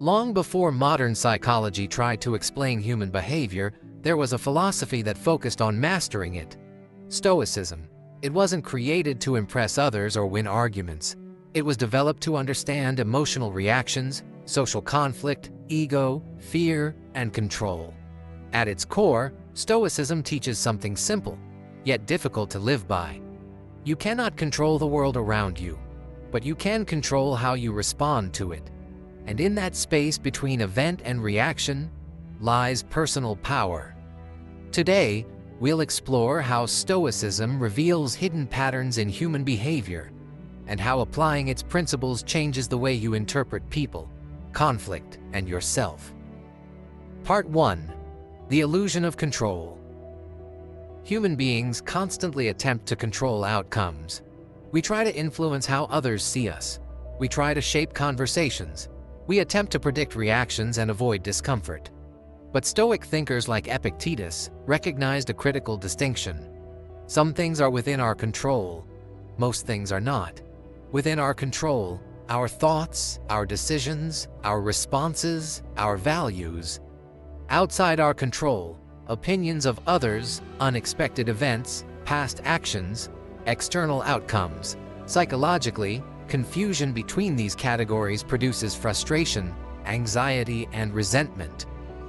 Long before modern psychology tried to explain human behavior, there was a philosophy that focused on mastering it: Stoicism. It wasn't created to impress others or win arguments. It was developed to understand emotional reactions, social conflict, ego, fear, and control. At its core, Stoicism teaches something simple, yet difficult to live by. You cannot control the world around you, but you can control how you respond to it. And in that space between event and reaction lies personal power. Today, we'll explore how Stoicism reveals hidden patterns in human behavior and how applying its principles changes the way you interpret people, conflict, and yourself. Part 1. The Illusion of Control. Human beings constantly attempt to control outcomes. We try to influence how others see us. We try to shape conversations. We attempt to predict reactions and avoid discomfort. But Stoic thinkers like Epictetus recognized a critical distinction. Some things are within our control. Most things are not. Within our control, our thoughts, our decisions, our responses, our values. Outside our control, opinions of others, unexpected events, past actions, external outcomes. Psychologically, confusion between these categories produces frustration, anxiety, and resentment.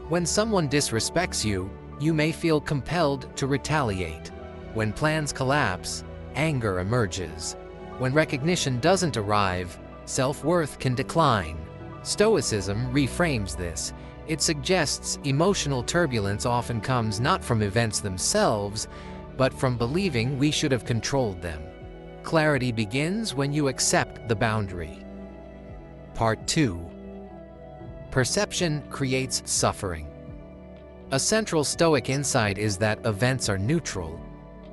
When someone disrespects you, you may feel compelled to retaliate. When plans collapse, anger emerges. When recognition doesn't arrive, self-worth can decline. Stoicism reframes this. It suggests emotional turbulence often comes not from events themselves, but from believing we should have controlled them. Clarity begins when you accept the boundary. Part 2. Perception creates suffering. A central Stoic insight is that events are neutral.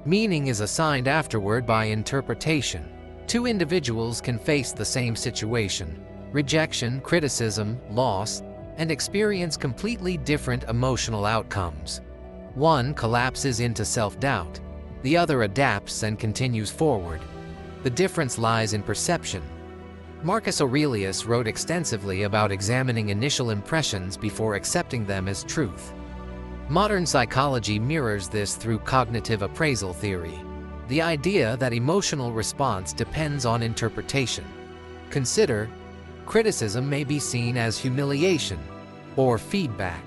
Meaning is assigned afterward by interpretation. Two individuals can face the same situation, rejection, criticism, loss, and experience completely different emotional outcomes. One collapses into self-doubt. The other adapts and continues forward. The difference lies in perception. Marcus Aurelius wrote extensively about examining initial impressions before accepting them as truth. Modern psychology mirrors this through cognitive appraisal theory, the idea that emotional response depends on interpretation. Consider, criticism may be seen as humiliation or feedback.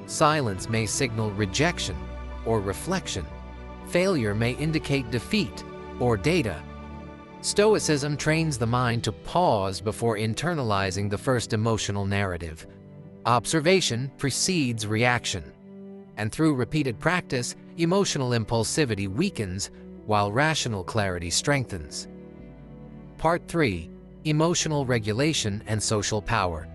Silence may signal rejection or reflection. Failure may indicate defeat or data. Stoicism trains the mind to pause before internalizing the first emotional narrative. Observation precedes reaction. And through repeated practice, emotional impulsivity weakens while rational clarity strengthens. Part 3. Emotional regulation and social power.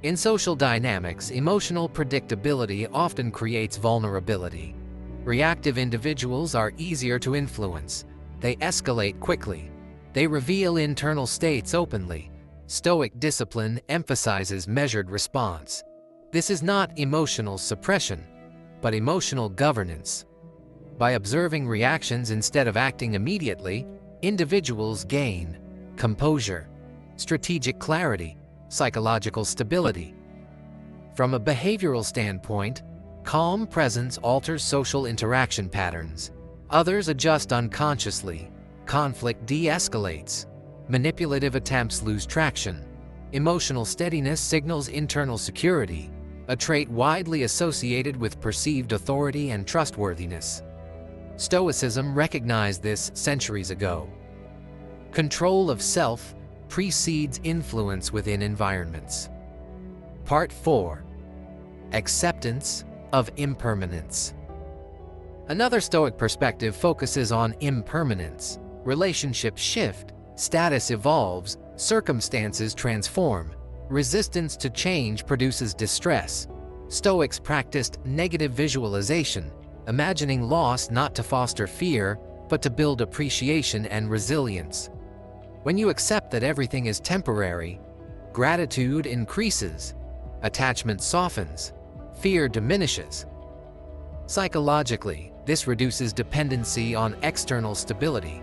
In social dynamics, emotional predictability often creates vulnerability. Reactive individuals are easier to influence. They escalate quickly. They reveal internal states openly. Stoic discipline emphasizes measured response. This is not emotional suppression, but emotional governance. By observing reactions instead of acting immediately, individuals gain composure, strategic clarity, psychological stability. From a behavioral standpoint, calm presence alters social interaction patterns. Others adjust unconsciously. Conflict de-escalates. Manipulative attempts lose traction. Emotional steadiness signals internal security, a trait widely associated with perceived authority and trustworthiness. Stoicism recognized this centuries ago. Control of self precedes influence within environments. Part 4. Acceptance of impermanence. Another Stoic perspective focuses on impermanence. Relationships shift, status evolves, circumstances transform. Resistance to change produces distress. Stoics practiced negative visualization, imagining loss not to foster fear, but to build appreciation and resilience. When you accept that everything is temporary, gratitude increases, attachment softens, fear diminishes. Psychologically, this reduces dependency on external stability.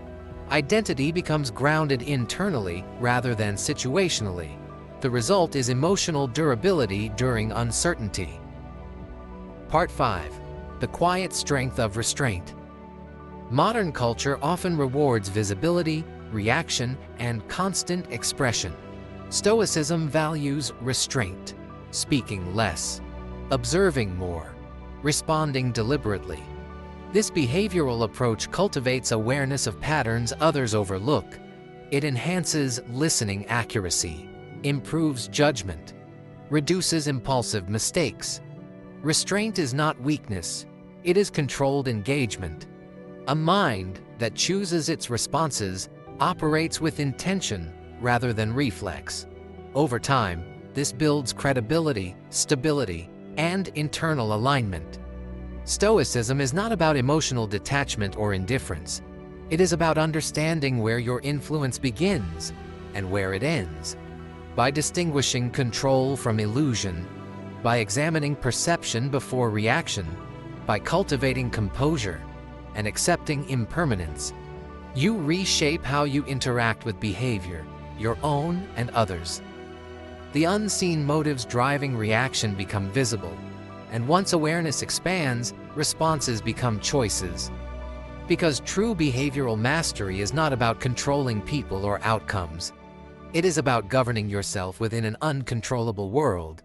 Identity becomes grounded internally rather than situationally. The result is emotional durability during uncertainty. Part 5. The quiet strength of restraint. Modern culture often rewards visibility, reaction, and constant expression. Stoicism values restraint, speaking less, observing more, responding deliberately. This behavioral approach cultivates awareness of patterns others overlook. It enhances listening accuracy, improves judgment, reduces impulsive mistakes. Restraint is not weakness, it is controlled engagement. A mind that chooses its responses operates with intention rather than reflex. Over time, this builds credibility, stability, and internal alignment. Stoicism is not about emotional detachment or indifference. It is about understanding where your influence begins and where it ends. By distinguishing control from illusion, by examining perception before reaction, by cultivating composure and accepting impermanence, you reshape how you interact with behavior, your own and others. The unseen motives driving reaction become visible, and once awareness expands, responses become choices. Because true behavioral mastery is not about controlling people or outcomes. It is about governing yourself within an uncontrollable world.